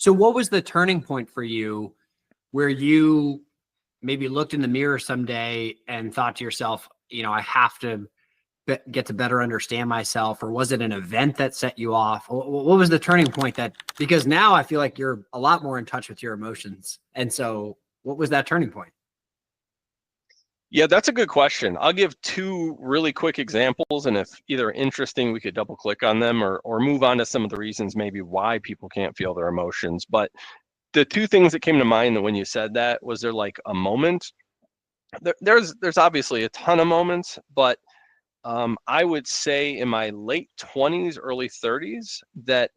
So what was the turning point for you where you maybe looked in the mirror someday and thought to yourself, I have to get to better understand myself? Or was it an event that set you off? What was the turning point because now I feel like you're a lot more in touch with your emotions. And so what was that turning point? Yeah, that's a good question. I'll give two really quick examples, and if either interesting, we could double click on them or move on to some of the reasons maybe why people can't feel their emotions. But the two things that came to mind when you said that, was there like a moment? There's obviously a ton of moments, but I would say in my late 20s, early 30s, that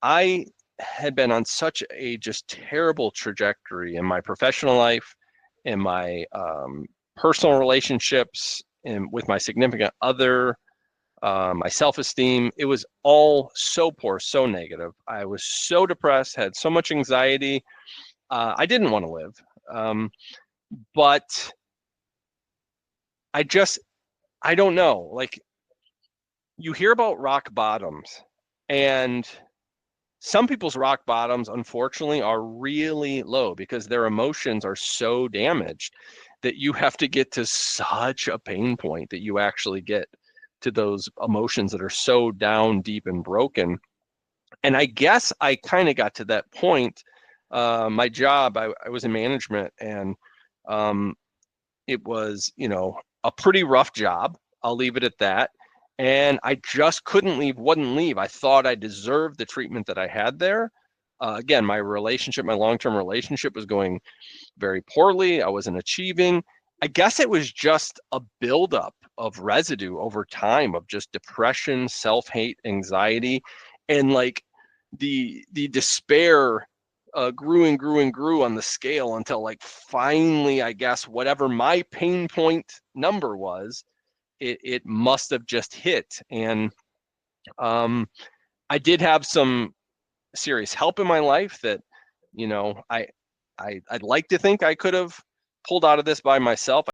I had been on such a just terrible trajectory in my professional life, in my personal relationships, and with my significant other, my self-esteem. It was all so poor, so negative. I was so depressed, had so much anxiety. I didn't want to live. But I don't know. Like, you hear about rock bottoms, and some people's rock bottoms, unfortunately, are really low because their emotions are so damaged that you have to get to such a pain point that you actually get to those emotions that are so down deep and broken. And I guess I kind of got to that point. My job, I was in management, and it was, a pretty rough job. I'll leave it at that. And I just wouldn't leave. I thought I deserved the treatment that I had there. Again, my long-term relationship was going very poorly. I wasn't achieving. I guess it was just a buildup of residue over time of just depression, self-hate, anxiety, and like the despair grew and grew and grew on the scale until, like, finally, I guess, whatever my pain point number was, it must have just hit. And I did have some serious help in my life that, I'd like to think I could have pulled out of this by myself.